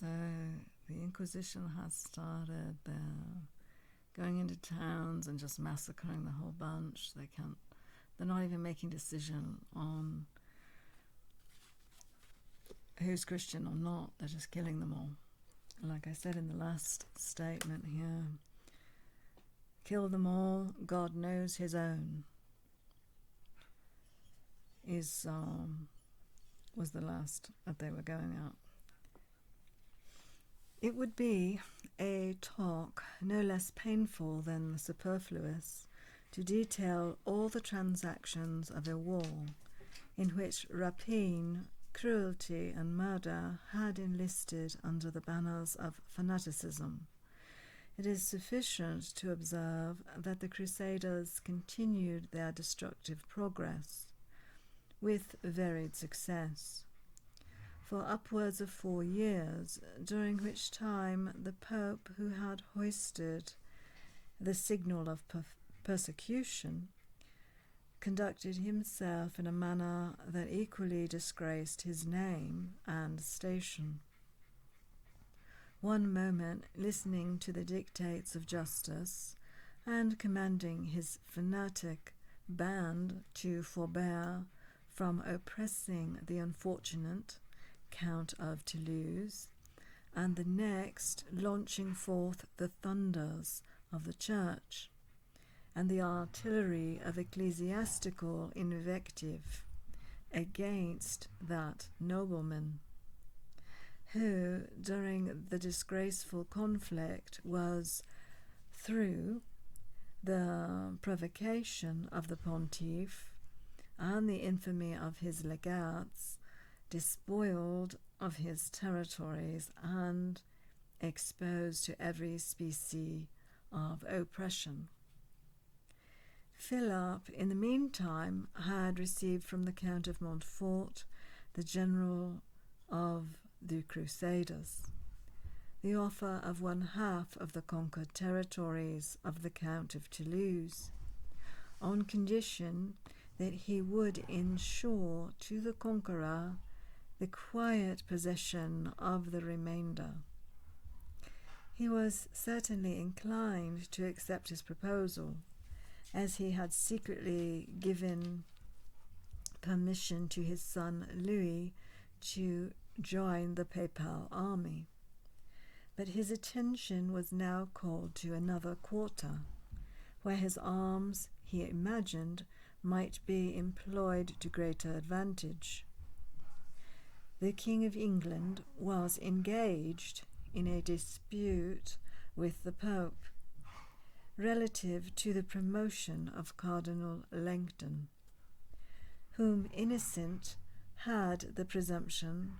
So the Inquisition has started. They're going into towns and just massacring the whole bunch. They're not even making decision on who's Christian or not. They're just killing them all. Like I said in the last statement here, kill them all, God knows his own, was the last that they were going out. It would be a talk no less painful than superfluous to detail all the transactions of a war in which rapine, cruelty and murder had enlisted under the banners of fanaticism. It is sufficient to observe that the Crusaders continued their destructive progress with varied success for upwards of 4 years, during which time the Pope, who had hoisted the signal of persecution, conducted himself in a manner that equally disgraced his name and station. One moment listening to the dictates of justice and commanding his fanatic band to forbear from oppressing the unfortunate Count of Toulouse, and the next launching forth the thunders of the church and the artillery of ecclesiastical invective against that nobleman, who, during the disgraceful conflict, was, through the provocation of the pontiff and the infamy of his legates, despoiled of his territories and exposed to every species of oppression. Phillip, in the meantime, had received from the Count of Montfort, the general of the Crusaders, the offer of 1/2 of the conquered territories of the Count of Toulouse, on condition that he would ensure to the conqueror the quiet possession of the remainder. He was certainly inclined to accept his proposal, as he had secretly given permission to his son Louis to join the papal army. But his attention was now called to another quarter, where his arms, he imagined, might be employed to greater advantage. The King of England was engaged in a dispute with the Pope relative to the promotion of Cardinal Langton, whom Innocent had the presumption,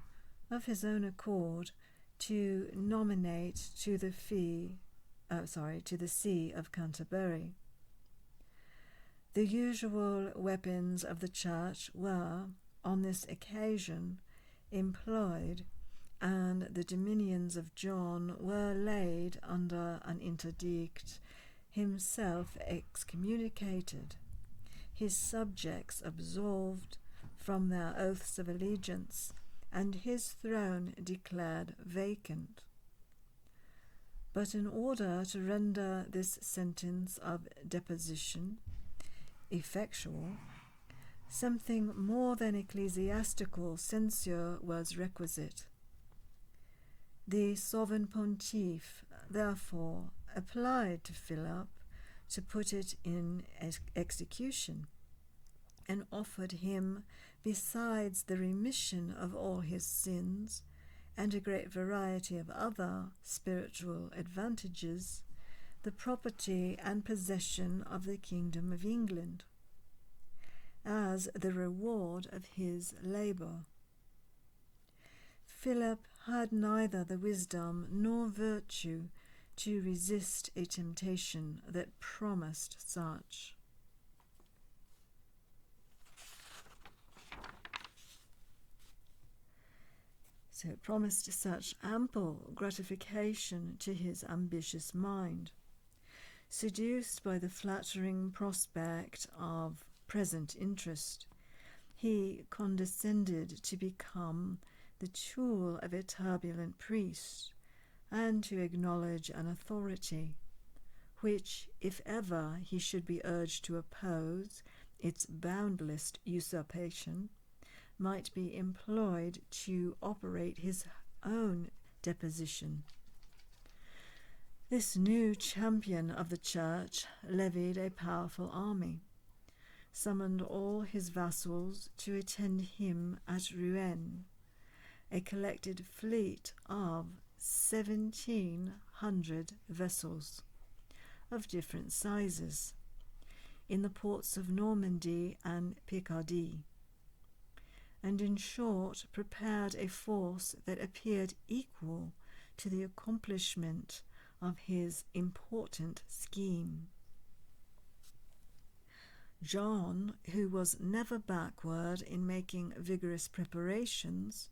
of his own accord, to nominate to the See of Canterbury. The usual weapons of the Church were, on this occasion, employed, and the dominions of John were laid under an interdict, himself excommunicated, his subjects absolved from their oaths of allegiance, and his throne declared vacant. But in order to render this sentence of deposition effectual, something more than ecclesiastical censure was requisite. The sovereign pontiff, therefore, applied to Philip to put it in execution, and offered him, besides the remission of all his sins and a great variety of other spiritual advantages, the property and possession of the kingdom of England, as the reward of his labour. Philip had neither the wisdom nor virtue to resist a temptation that promised such. So it promised such ample gratification to his ambitious mind. Seduced by the flattering prospect of present interest, he condescended to become the tool of a turbulent priest, and to acknowledge an authority, which, if ever he should be urged to oppose its boundless usurpation, might be employed to operate his own deposition. This new champion of the Church levied a powerful army, summoned all his vassals to attend him at Rouen, a collected fleet of 1,700 vessels of different sizes in the ports of Normandy and Picardy, and in short prepared a force that appeared equal to the accomplishment of his important scheme. John, who was never backward in making vigorous preparations,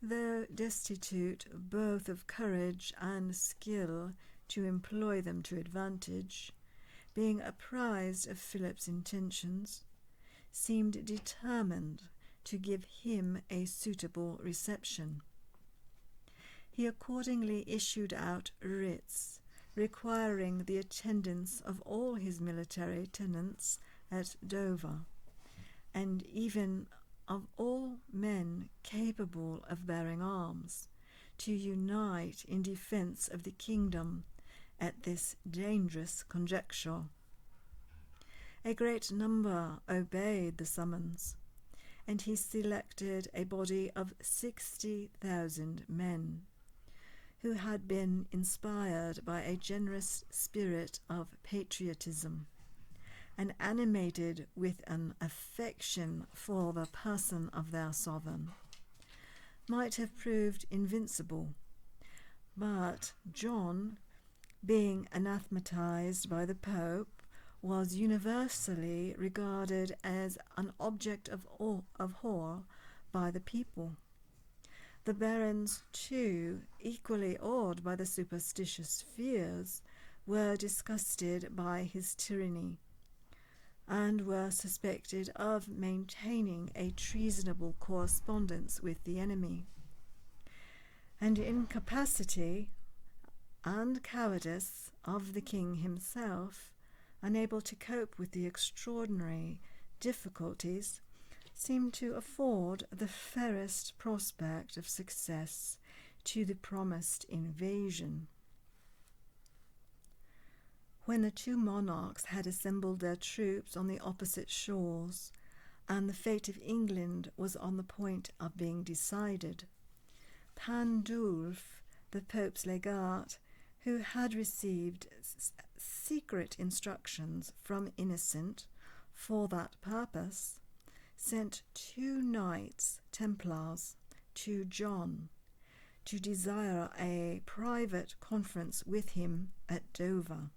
though destitute both of courage and skill to employ them to advantage, being apprised of Philip's intentions, seemed determined to give him a suitable reception. He accordingly issued out writs requiring the attendance of all his military tenants at Dover, and even of all men capable of bearing arms, to unite in defence of the kingdom at this dangerous conjuncture. A great number obeyed the summons, and he selected a body of 60,000 men, who had been inspired by a generous spirit of patriotism, and animated with an affection for the person of their sovereign, might have proved invincible, but John, being anathematized by the Pope, was universally regarded as an object of horror by the people. The barons, too, equally awed by the superstitious fears, were disgusted by his tyranny, and were suspected of maintaining a treasonable correspondence with the enemy. And incapacity and cowardice of the king himself, unable to cope with the extraordinary difficulties, seemed to afford the fairest prospect of success to the promised invasion. When the two monarchs had assembled their troops on the opposite shores, and the fate of England was on the point of being decided, Pandulf, the Pope's legate, who had received secret instructions from Innocent for that purpose, sent 2 Knights Templars to John to desire a private conference with him at Dover,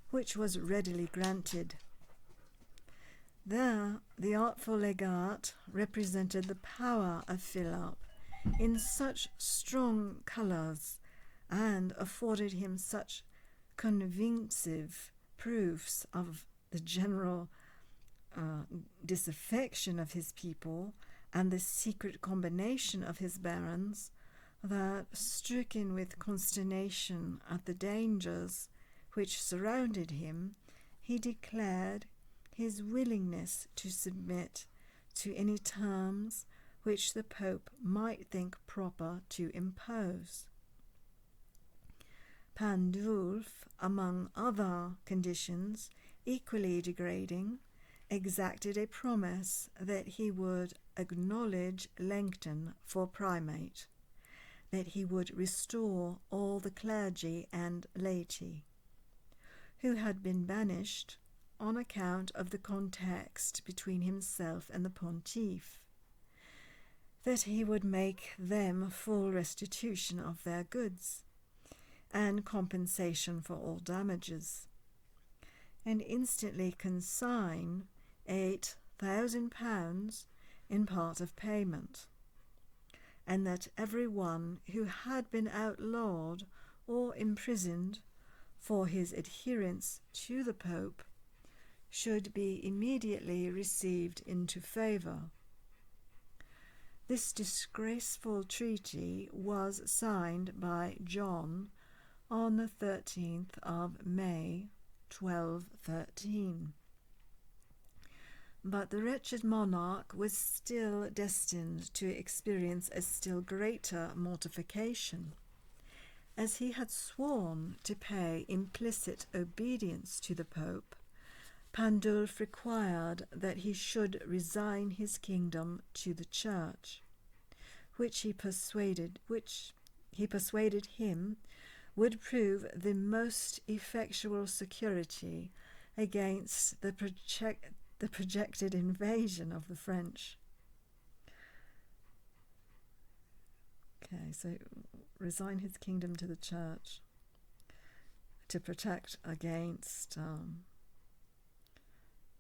which was readily granted. There the artful legate represented the power of Philip in such strong colours, and afforded him such convincing proofs of the general disaffection of his people and the secret combination of his barons, that, stricken with consternation at the dangers which surrounded him, he declared his willingness to submit to any terms which the Pope might think proper to impose. Pandulf, among other conditions equally degrading, exacted a promise that he would acknowledge Langton for primate, that he would restore all the clergy and laity, who had been banished on account of the contest between himself and the pontiff, that he would make them full restitution of their goods, and compensation for all damages, and instantly consign £8,000 in part of payment, and that every one who had been outlawed or imprisoned for his adherence to the Pope should be immediately received into favour. This disgraceful treaty was signed by John on the 13th of May, 1213. But the wretched monarch was still destined to experience a still greater mortification. As he had sworn to pay implicit obedience to the Pope, Pandulf required that he should resign his kingdom to the Church, which he persuaded him would prove the most effectual security against the projected invasion of the French. Okay, so resign his kingdom to the Church to protect against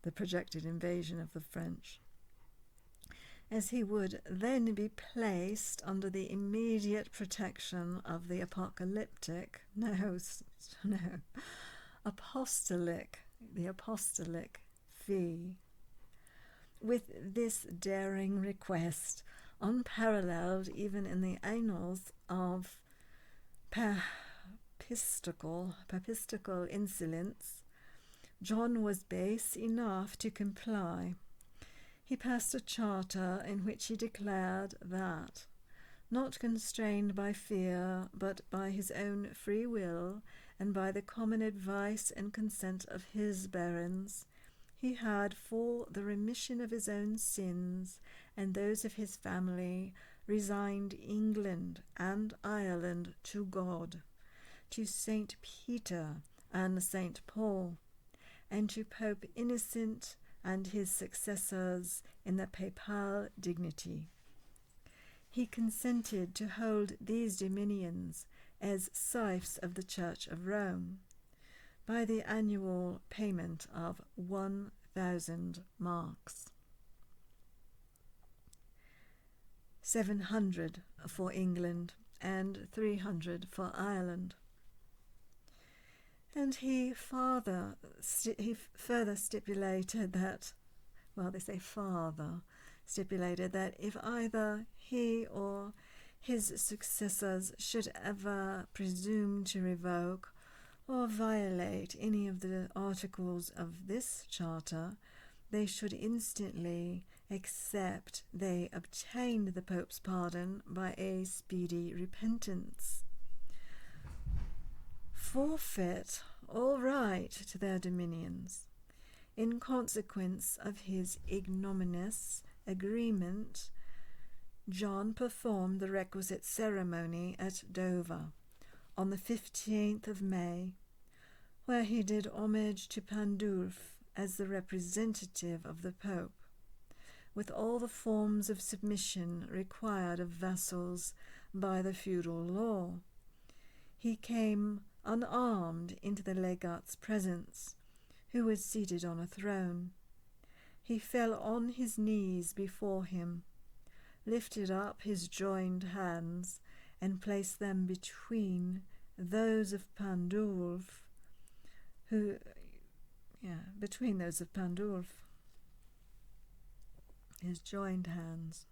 the projected invasion of the French, as he would then be placed under the immediate protection of the apostolic fee. With this daring request, unparalleled even in the annals of papistical insolence, John was base enough to comply. He passed a charter in which he declared that, not constrained by fear, but by his own free will, and by the common advice and consent of his barons, he had, for the remission of his own sins and those of his family, resigned England and Ireland to God, to St. Peter and St. Paul, and to Pope Innocent and his successors in the papal dignity. He consented to hold these dominions as fiefs of the Church of Rome, by the annual payment of 1,000 marks. 700 for England and 300 for Ireland. And he further stipulated that, stipulated that if either he or his successors should ever presume to revoke or violate any of the articles of this charter, they should instantly except they obtained the Pope's pardon by a speedy repentance, forfeit all right to their dominions. In consequence of his ignominious agreement, John performed the requisite ceremony at Dover on the 15th of May, where he did homage to Pandulf as the representative of the Pope, with all the forms of submission required of vassals by the feudal law. He came unarmed into the legate's presence, who was seated on a throne. He fell on his knees before him, lifted up his joined hands, and placed them between those of Pandulf, his joined hands.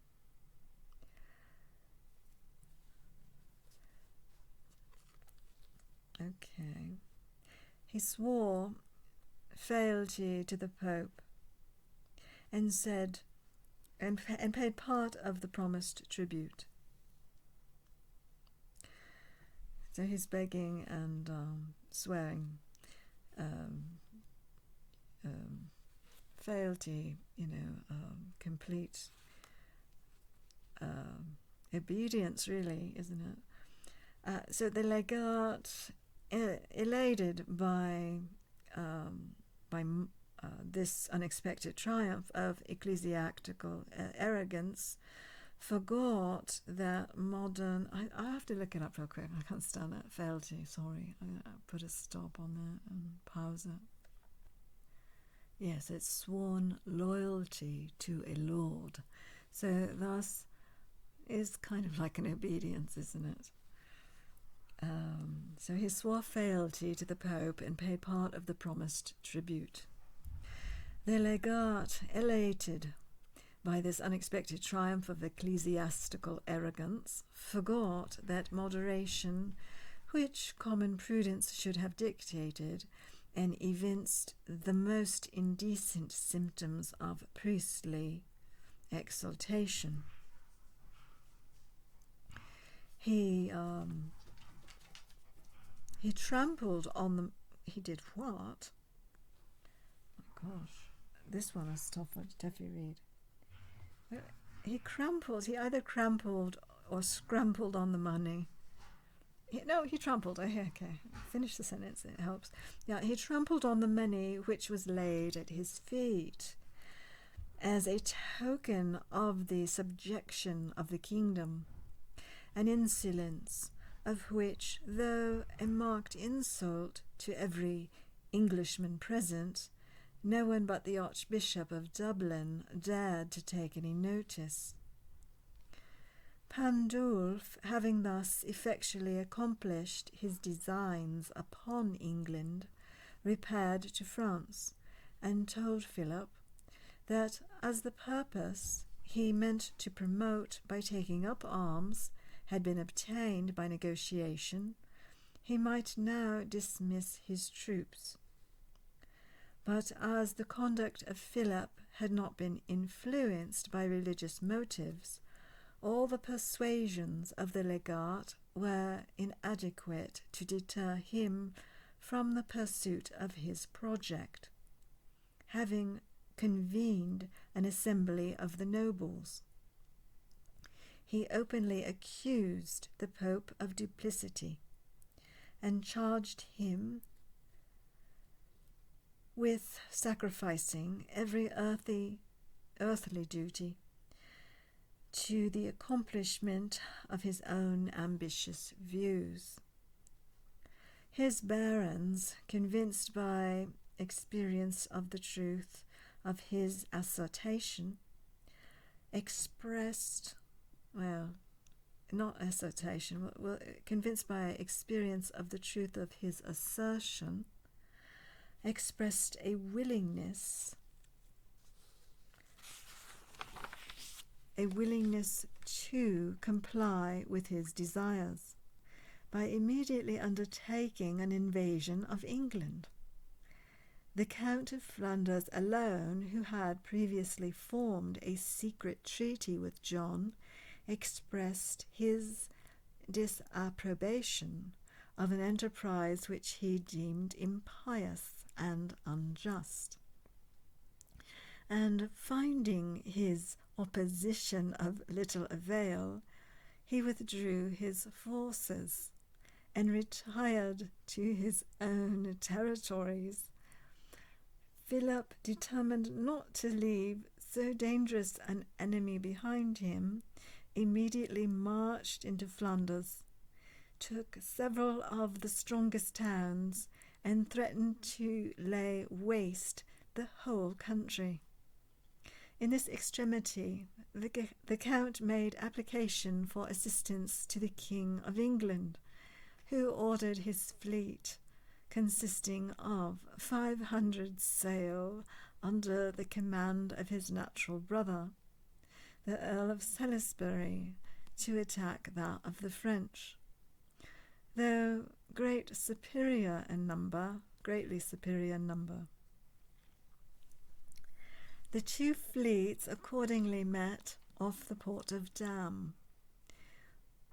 Okay. He swore fealty to the Pope and said, and paid part of the promised tribute. So he's begging and swearing fealty, complete obedience, really, isn't it? So the legate, elated by this unexpected triumph of ecclesiastical arrogance, forgot that modern... I have to look it up real quick. I can't stand that. Fealty, sorry. I'll put a stop on that and pause it. Yes, it's sworn loyalty to a lord. So thus is kind of like an obedience, isn't it? So he swore fealty to the Pope and paid part of the promised tribute. The legate, elated by this unexpected triumph of ecclesiastical arrogance, forgot that moderation, which common prudence should have dictated, and evinced the most indecent symptoms of priestly exaltation. He trampled on the... He did what? Oh gosh, this one is tough to read. He either crumpled or scrambled on the money. He trampled. Okay. Finish the sentence, it helps. Yeah, he trampled on the money which was laid at his feet as a token of the subjection of the kingdom, an insolence of which, though a marked insult to every Englishman present, no one but the Archbishop of Dublin dared to take any notice. Pandulf, having thus effectually accomplished his designs upon England, repaired to France, and told Philip that as the purpose he meant to promote by taking up arms had been obtained by negotiation, he might now dismiss his troops. But as the conduct of Philip had not been influenced by religious motives, all the persuasions of the legate were inadequate to deter him from the pursuit of his project. Having convened an assembly of the nobles, he openly accused the Pope of duplicity and charged him with sacrificing every earthly duty to the accomplishment of his own ambitious views. His barons, convinced by experience of the truth of his assertion, convinced by experience of the truth of his assertion, expressed a willingness to comply with his desires by immediately undertaking an invasion of England. The Count of Flanders alone, who had previously formed a secret treaty with John, expressed his disapprobation of an enterprise which he deemed impious and unjust. And finding his opposition of little avail, he withdrew his forces and retired to his own territories. Philip, determined not to leave so dangerous an enemy behind him, immediately marched into Flanders, took several of the strongest towns, and threatened to lay waste the whole country. In this extremity, the Count made application for assistance to the King of England, who ordered his fleet, consisting of 500 sail under the command of his natural brother, the Earl of Salisbury, to attack that of the French. Though greatly superior in number, the two fleets accordingly met off the port of Dam,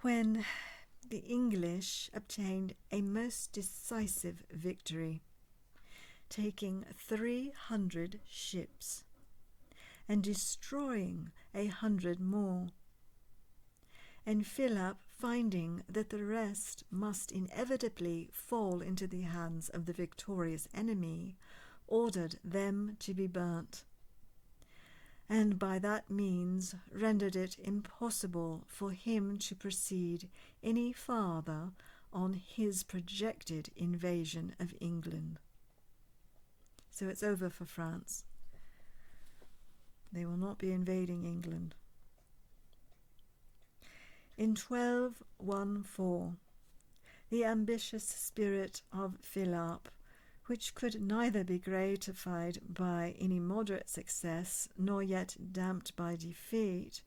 when the English obtained a most decisive victory, taking 300 ships and destroying 100 more. And Philip, finding that the rest must inevitably fall into the hands of the victorious enemy, ordered them to be burnt, and by that means rendered it impossible for him to proceed any farther on his projected invasion of England. So it's over for France. They will not be invading England. In 1214, the ambitious spirit of Philip which could neither be gratified by any moderate success nor yet damped by defeat,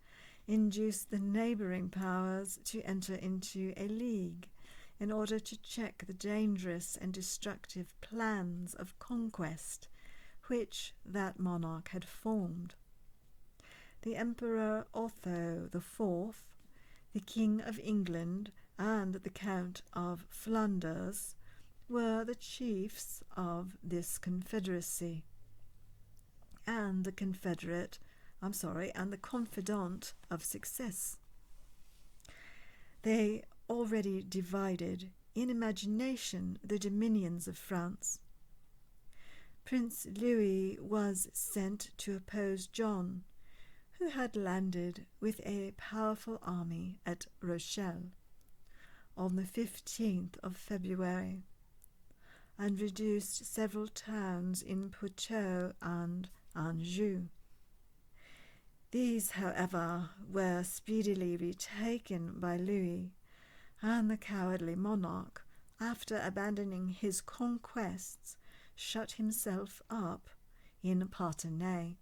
induced the neighbouring powers to enter into a league in order to check the dangerous and destructive plans of conquest which that monarch had formed. The Emperor Otho IV, the King of England, and the Count of Flanders were the chiefs of this confederacy, and the confidant of success. They already divided in imagination the dominions of France. Prince Louis was sent to oppose John, who had landed with a powerful army at Rochelle on the 15th of February and reduced several towns in Poitou and Anjou. These, however, were speedily retaken by Louis, and the cowardly monarch, after abandoning his conquests, shut himself up in Parthenay,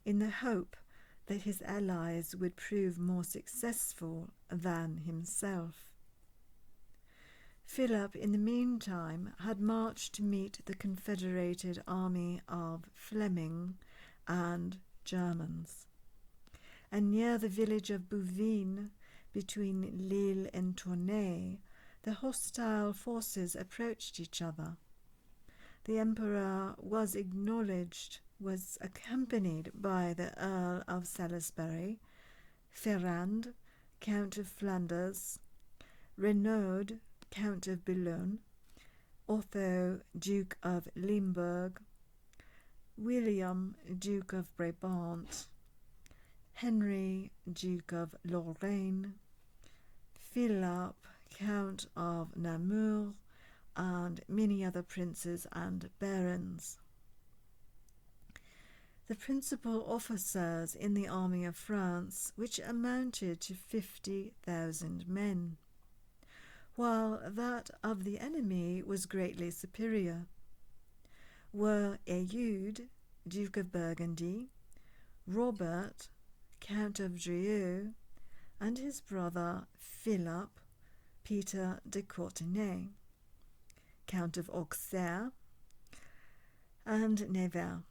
in the hope that his allies would prove more successful than himself. Philip, in the meantime, had marched to meet the confederated army of Fleming and Germans, and near the village of Bouvines, between Lille and Tournai, the hostile forces approached each other. The emperor was accompanied by the Earl of Salisbury, Ferrand, Count of Flanders, Renaud, Count of Boulogne, Otho, Duke of Limburg, William, Duke of Brabant, Henry, Duke of Lorraine, Phillip, Count of Namur, and many other princes and barons. The principal officers in the army of France, which amounted to 50,000 men, while that of the enemy was greatly superior, were Eudes, Duke of Burgundy, Robert, Count of Dreux, and his brother Philip, Peter de Courtenay, Count of Auxerre and Nevers,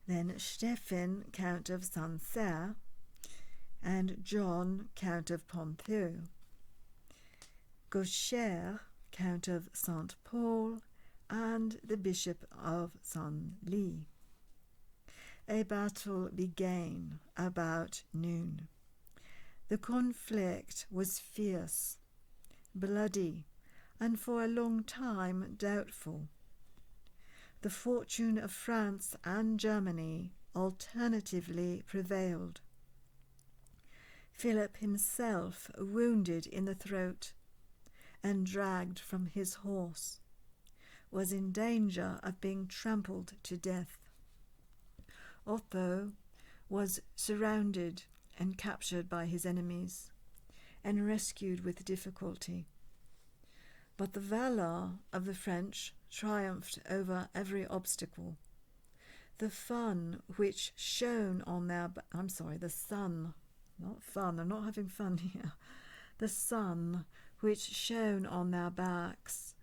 then Stephen, Count of Sancerre, and John, Count of Ponthieu, Gaucher, Count of Saint Paul, and the Bishop of Senlis. A battle began about noon. The conflict was fierce, bloody, and for a long time doubtful. The fortune of France and Germany alternatively prevailed. Philip himself, wounded in the throat and dragged from his horse, was in danger of being trampled to death. Otho was surrounded and captured by his enemies and rescued with difficulty. But the valour of the French triumphed over every obstacle. The sun which shone on their... the sun which shone on their backs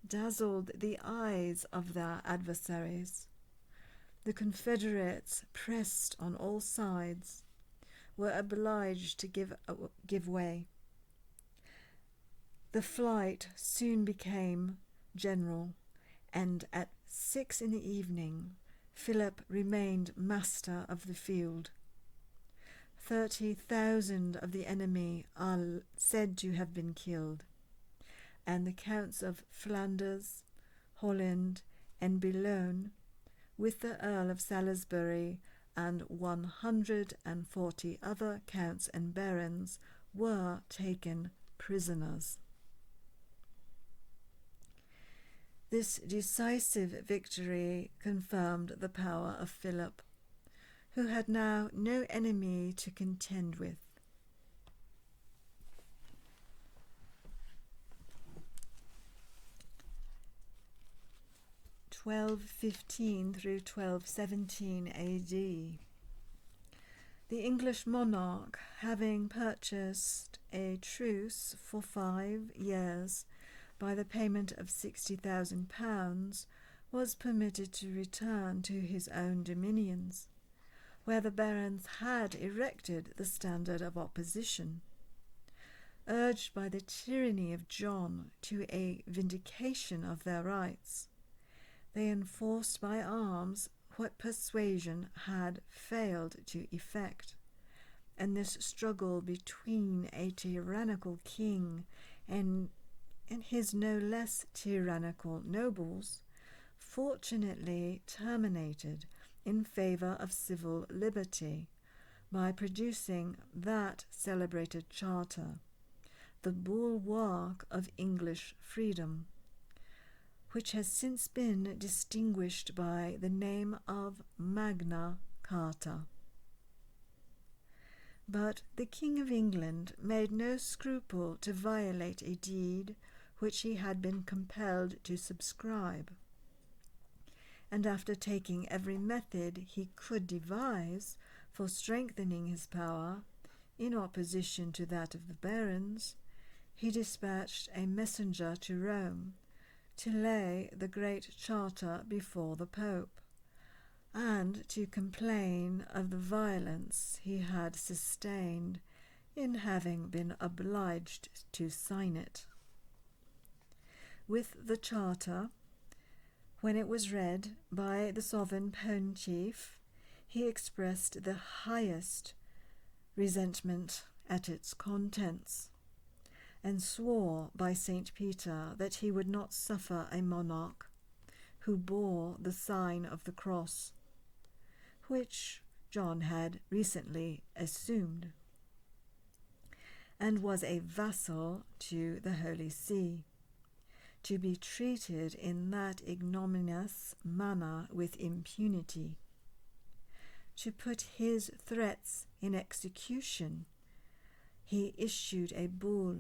dazzled the eyes of their adversaries. The Confederates, pressed on all sides, were obliged to give way. The flight soon became general, and at 6 p.m, Philip remained master of the field. 30,000 of the enemy are said to have been killed, and the Counts of Flanders, Holland, and Boulogne, with the Earl of Salisbury and 140 other counts and barons, were taken prisoners. This decisive victory confirmed the power of Philip, who had now no enemy to contend with. 1215 through 1217 AD. The English monarch, having purchased a truce for 5 years by the payment of £60,000, was permitted to return to his own dominions, where the barons had erected the standard of opposition. Urged by the tyranny of John to a vindication of their rights, they enforced by arms what persuasion had failed to effect, and this struggle between a tyrannical king and his no less tyrannical nobles fortunately terminated in favour of civil liberty by producing that celebrated charter, the bulwark of English freedom, which has since been distinguished by the name of Magna Carta. But the King of England made no scruple to violate a deed which he had been compelled to subscribe, and after taking every method he could devise for strengthening his power, in opposition to that of the barons, he dispatched a messenger to Rome to lay the Great Charter before the Pope, and to complain of the violence he had sustained in having been obliged to sign it. With the Charter, when it was read by the sovereign pontiff, he expressed the highest resentment at its contents, and swore by St. Peter that he would not suffer a monarch who bore the sign of the cross, which John had recently assumed, and was a vassal to the Holy See, to be treated in that ignominious manner with impunity. To put his threats in execution, he issued a bull,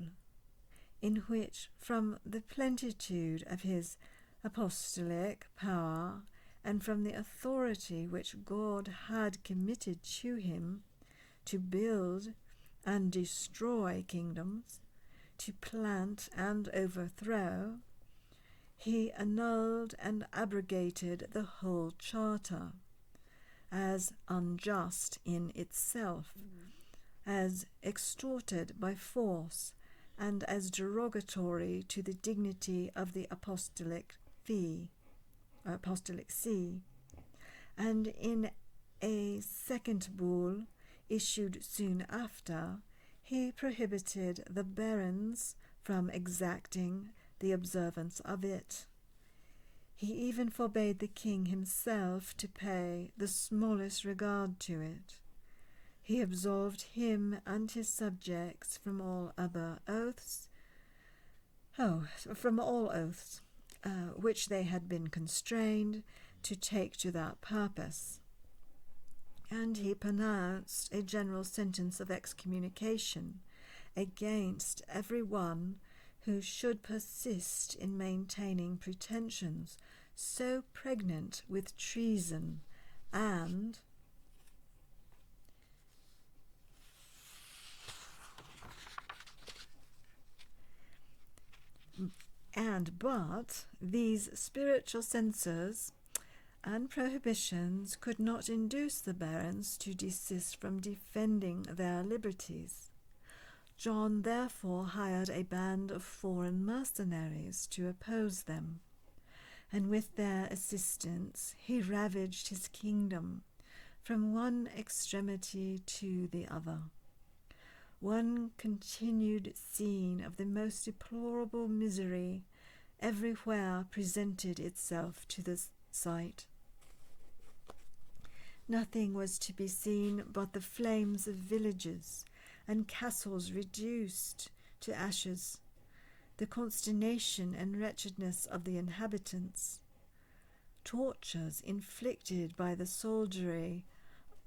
in which, from the plenitude of his apostolic power and from the authority which God had committed to him to build and destroy kingdoms, to plant and overthrow, he annulled and abrogated the whole charter, as unjust in itself, as extorted by force, and as derogatory to the dignity of the apostolic see, and in a second bull, issued soon after, he prohibited the barons from exacting the observance of it. He even forbade the king himself to pay the smallest regard to it. He absolved him and his subjects from all other oaths, which they had been constrained to take to that purpose. And he pronounced a general sentence of excommunication against every one who should persist in maintaining pretensions so pregnant with treason but these spiritual censures and prohibitions could not induce the barons to desist from defending their liberties. John therefore hired a band of foreign mercenaries to oppose them, and with their assistance he ravaged his kingdom from one extremity to the other. One continued scene of the most deplorable misery everywhere presented itself to the sight. Nothing was to be seen but the flames of villages and castles reduced to ashes, the consternation and wretchedness of the inhabitants, tortures inflicted by the soldiery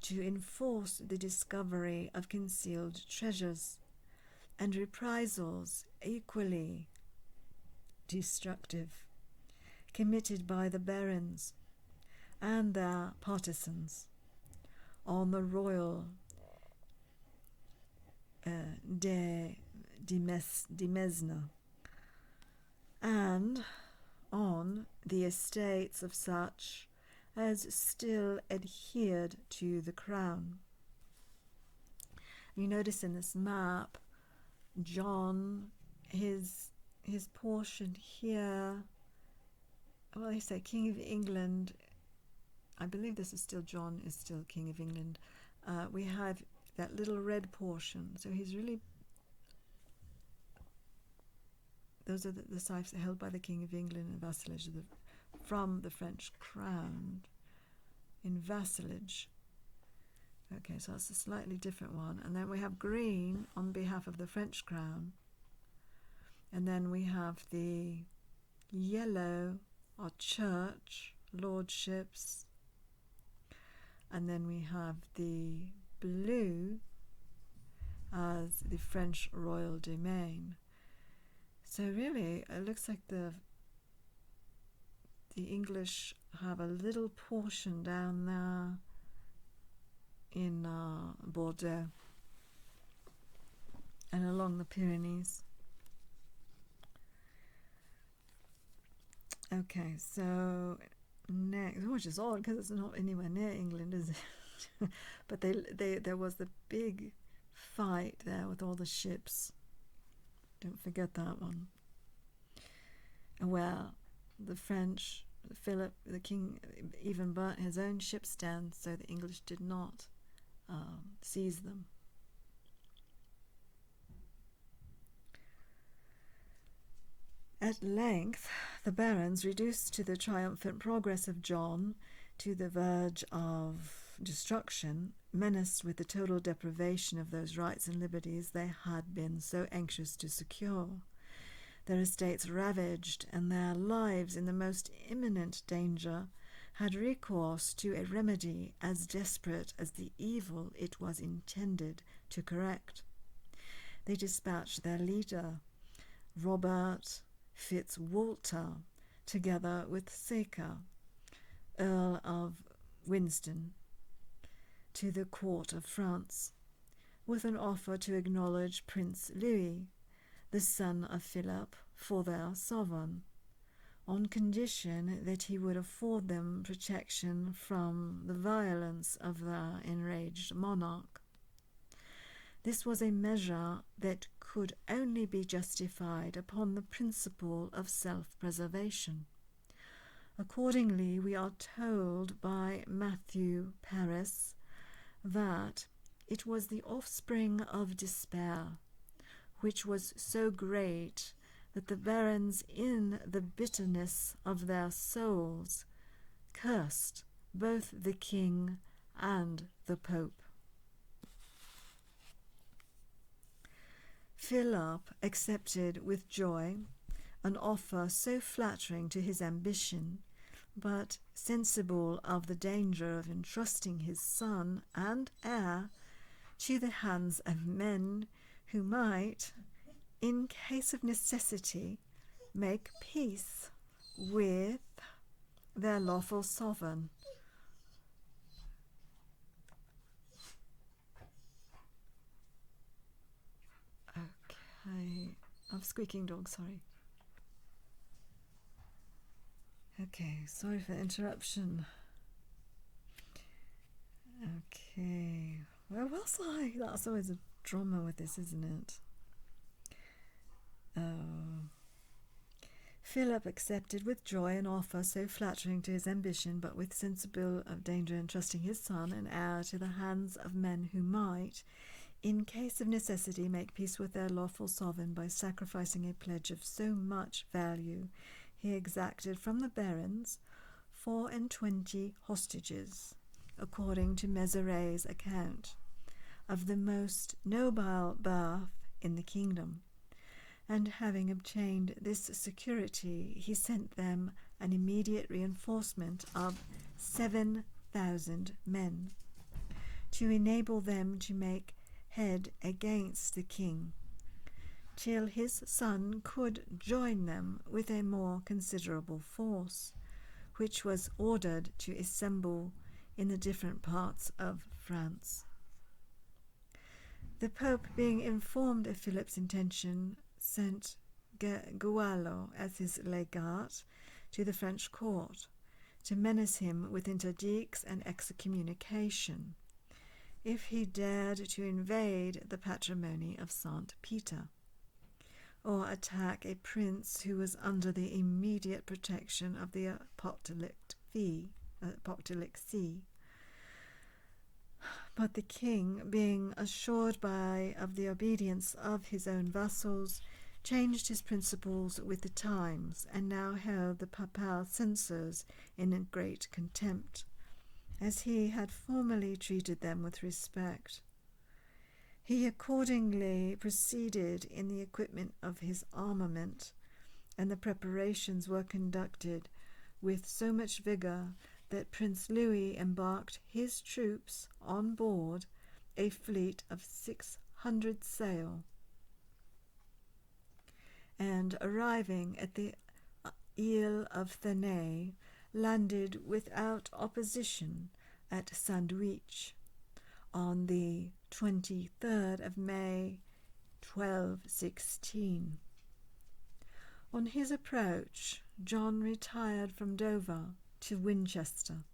to enforce the discovery of concealed treasures, and reprisals equally destructive, committed by the barons and their partisans on the royal Dimesna and on the estates of such as still adhered to the crown. You notice in this map, John, his portion here, well, they say King of England. I believe this is still John is still King of England. We have that little red portion. So he's really, those are the fiefs held by the King of England in vassalage from the French crown in vassalage. Okay, so that's a slightly different one. And then we have green on behalf of the French crown. And then we have the yellow are church, lordships. And then we have the blue as the French royal domain. So really, it looks like the English have a little portion down there in Bordeaux and along the Pyrenees. Okay, so next, which is odd because it's not anywhere near England, is it? But there was the big fight there with all the ships. Don't forget that one. Well, the French, Philip, the king, even burnt his own ships down, so the English did not seize them. At length, the barons, reduced to the triumphant progress of John to the verge of destruction, menaced with the total deprivation of those rights and liberties they had been so anxious to secure, their estates ravaged and their lives in the most imminent danger, had recourse to a remedy as desperate as the evil it was intended to correct. They dispatched their leader, Robert Fitzwalter, together with Seca, Earl of Winston, to the court of France, with an offer to acknowledge Prince Louis, the son of Phillip, for their sovereign, on condition that he would afford them protection from the violence of their enraged monarch. This was a measure that could only be justified upon the principle of self-preservation. Accordingly, we are told by Matthew Paris that it was the offspring of despair, which was so great that the barons, in the bitterness of their souls, cursed both the king and the pope. Philip accepted with joy an offer so flattering to his ambition, but sensible of the danger of entrusting his son and heir to the hands of men who might, in case of necessity, make peace with their lawful sovereign. Okay, I'm squeaking dog, sorry. Okay, sorry for the interruption. Okay, where was I? That's always a drama with this, isn't it? Philip accepted with joy an offer so flattering to his ambition, but with sensible of danger, entrusting his son and heir to the hands of men who might, in case of necessity, make peace with their lawful sovereign by sacrificing a pledge of so much value. He exacted from the barons 24 hostages, according to Mézeré's account, of the most noble birth in the kingdom. And having obtained this security, he sent them an immediate reinforcement of 7,000 men, to enable them to make head against the king, till his son could join them with a more considerable force, which was ordered to assemble in the different parts of France. The Pope, being informed of Philip's intention, sent Gualo as his legate to the French court to menace him with interdicts and excommunication if he dared to invade the patrimony of Saint Peter, or attack a prince who was under the immediate protection of the Apostolic See. But the king, being assured of the obedience of his own vassals, changed his principles with the times, and now held the papal censors in great contempt, as he had formerly treated them with respect. He accordingly proceeded in the equipment of his armament, and the preparations were conducted with so much vigour that Prince Louis embarked his troops on board a fleet of 600 sail, and arriving at the Isle of Thenay, landed without opposition at Sandwich on the 23rd of May, 1216. On his approach, John retired from Dover to Winchester,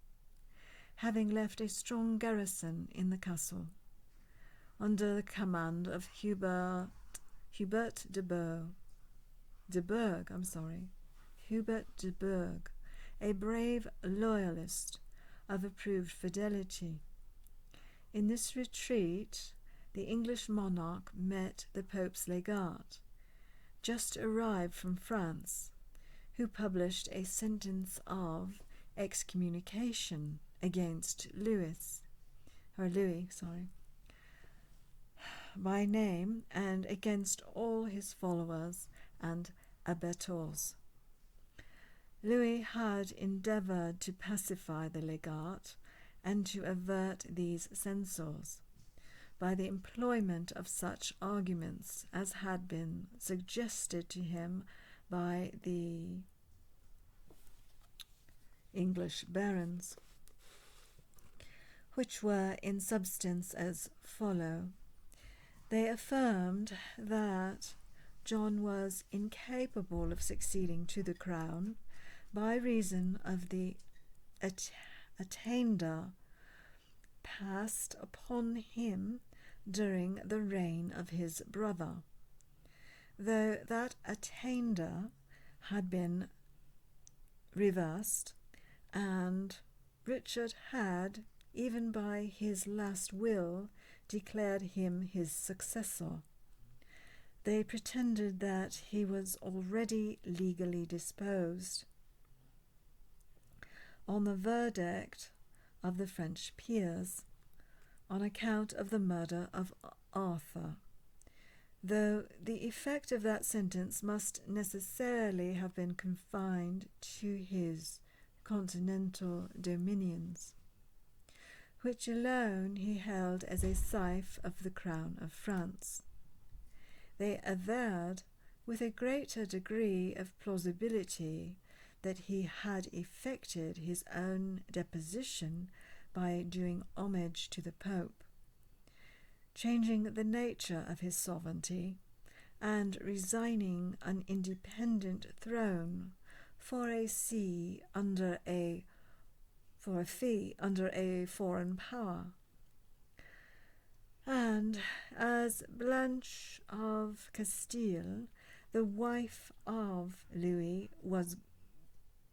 having left a strong garrison in the castle, under the command of Hubert de Burgh, a brave loyalist of approved fidelity. In this retreat, the English monarch met the Pope's legate, just arrived from France, who published a sentence of excommunication against Louis, by name, and against all his followers and abettors. Louis had endeavoured to pacify the legate and to avert these censors by the employment of such arguments as had been suggested to him by the English barons, which were in substance as follow. They affirmed that John was incapable of succeeding to the crown by reason of the attainder passed upon him during the reign of his brother, though that attainder had been reversed, and Richard had, even by his last will, declared him his successor. They pretended that he was already legally disposed on the verdict of the French peers on account of the murder of Arthur, though the effect of that sentence must necessarily have been confined to his continental dominions, which alone he held as a fief of the crown of France. They averred with a greater degree of plausibility that he had effected his own deposition by doing homage to the Pope, changing the nature of his sovereignty, and resigning an independent throne for a fee under a foreign power. And as Blanche of Castile, the wife of Louis, was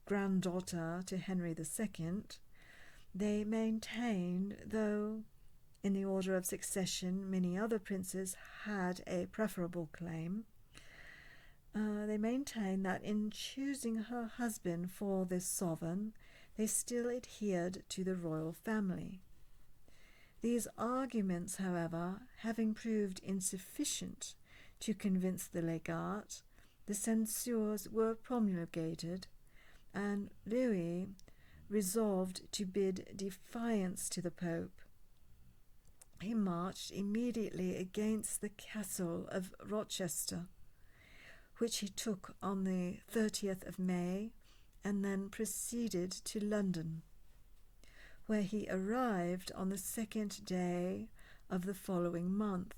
granddaughter to Henry II, they maintained, though in the order of succession many other princes had a preferable claim, they maintained that in choosing her husband for this sovereign, they still adhered to the royal family. These arguments, however, having proved insufficient to convince the legate, the censures were promulgated, and Louis resolved to bid defiance to the Pope. He marched immediately against the castle of Rochester, which he took on the 30th of May, and then proceeded to London, where he arrived on the 2nd day of the following month,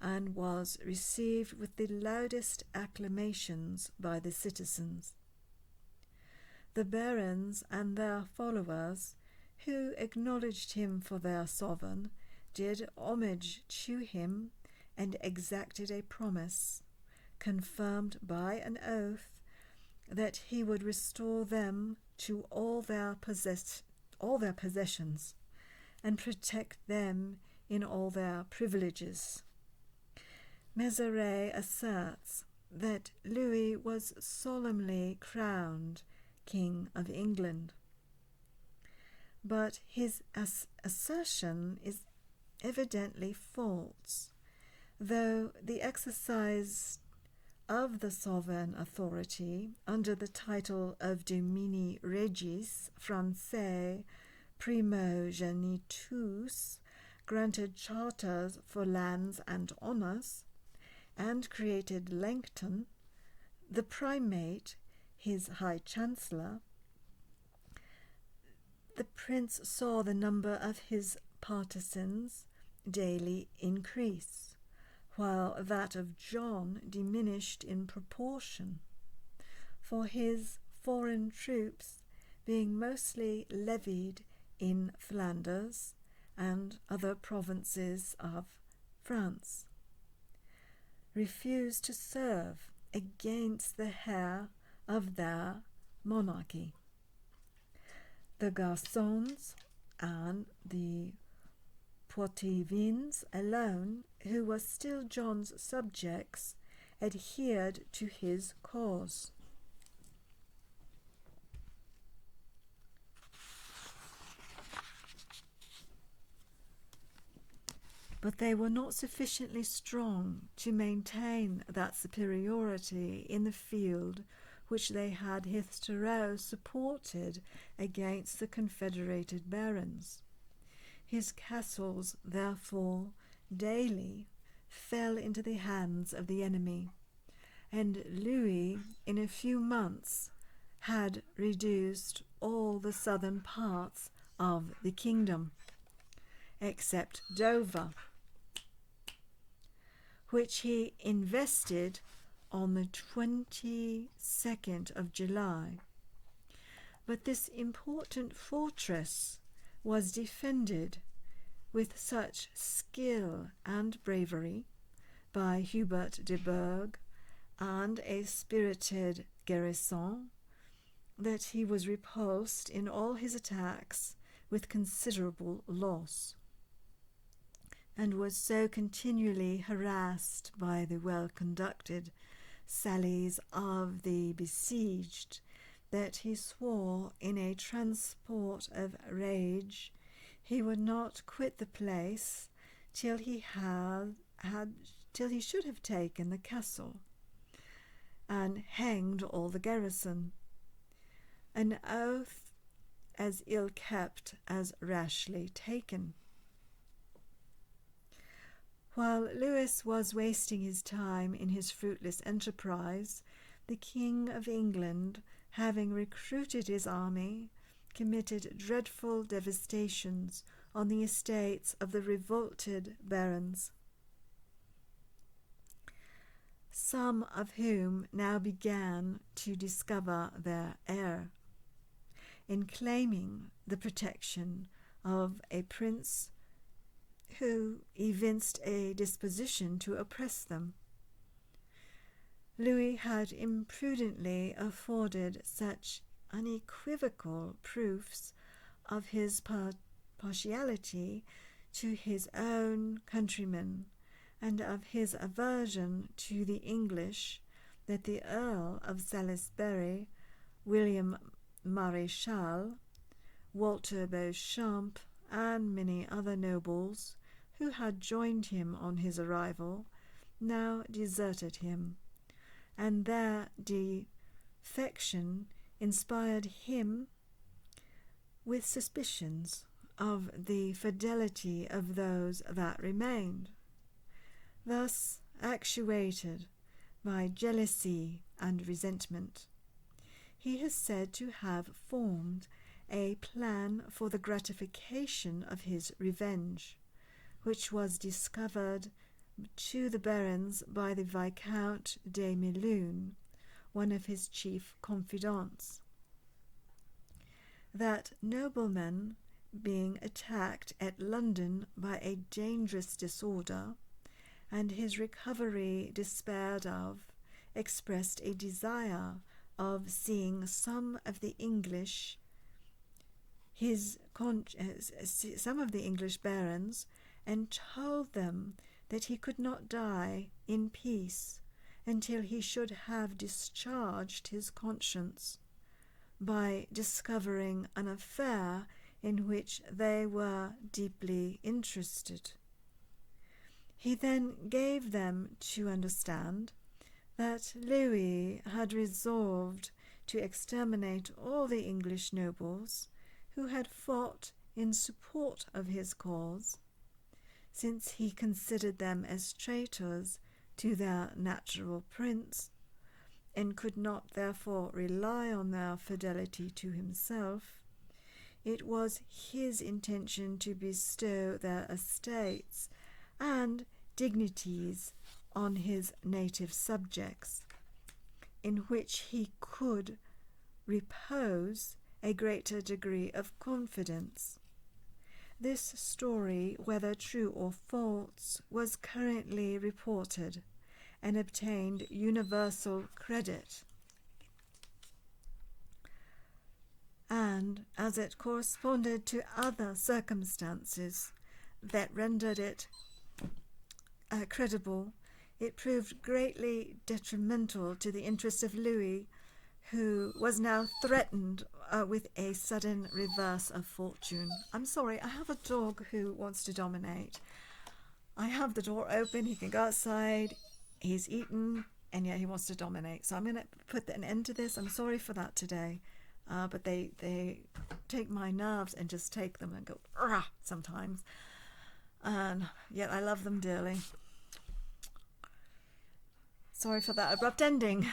and was received with the loudest acclamations by the citizens. The barons and their followers, who acknowledged him for their sovereign, did homage to him and exacted a promise, confirmed by an oath, that he would restore them to all their possessions and protect them in all their privileges. Mézeray asserts that Louis was solemnly crowned King of England, but his assertion is evidently false, though the exercise of the sovereign authority under the title of Domini Regis Francae Primogenitus granted charters for lands and honours, and created Langton, the primate, his High Chancellor. The prince saw the number of his partisans daily increase, while that of John diminished in proportion, for his foreign troops, being mostly levied in Flanders and other provinces of France, refused to serve against the heir of their monarchy. The Garçons and the Poitevins alone, who were still John's subjects, adhered to his cause. But they were not sufficiently strong to maintain that superiority in the field which they had hitherto supported against the confederated barons. His castles, therefore, daily fell into the hands of the enemy, and Louis, in a few months, had reduced all the southern parts of the kingdom, except Dover, which he invested on the 22nd of July. But this important fortress was defended with such skill and bravery by Hubert de Burgh and a spirited garrison that he was repulsed in all his attacks with considerable loss, and was so continually harassed by the well-conducted sallies of the besieged that he swore in a transport of rage he would not quit the place till he should have taken the castle and hanged all the garrison, an oath as ill kept as rashly taken. While Louis was wasting his time in his fruitless enterprise, the King of England, having recruited his army, committed dreadful devastations on the estates of the revolted barons, some of whom now began to discover their error in claiming the protection of a prince who evinced a disposition to oppress them. Louis had imprudently afforded such unequivocal proofs of his partiality to his own countrymen and of his aversion to the English that the Earl of Salisbury, William Maréchal, Walter Beauchamp, and many other nobles who had joined him on his arrival, now deserted him, and their defection inspired him with suspicions of the fidelity of those that remained. Thus actuated, by jealousy and resentment. He is said to have formed a plan for the gratification of his revenge, which was discovered to the barons by the Viscount de Melun, one of his chief confidants. That nobleman, being attacked at London by a dangerous disorder, and his recovery despaired of, expressed a desire of seeing some of the English barons, and told them that he could not die in peace until he should have discharged his conscience by discovering an affair in which they were deeply interested. He then gave them to understand that Louis had resolved to exterminate all the English nobles who had fought in support of his cause, since he considered them as traitors to their natural prince, and could not therefore rely on their fidelity to himself. It was his intention to bestow their estates and dignities on his native subjects, in which he could repose a greater degree of confidence. This story, whether true or false, was currently reported and obtained universal credit, and as it corresponded to other circumstances that rendered it credible, it proved greatly detrimental to the interest of Louis, who was now threatened with a sudden reverse of fortune. I'm sorry, I have a dog who wants to dominate. I have the door open, he can go outside, he's eaten, and yet he wants to dominate. So I'm going to put an end to this. I'm sorry for that today. But they take my nerves and just take them and go, "Rah," sometimes. And yet I love them dearly. Sorry for that abrupt ending.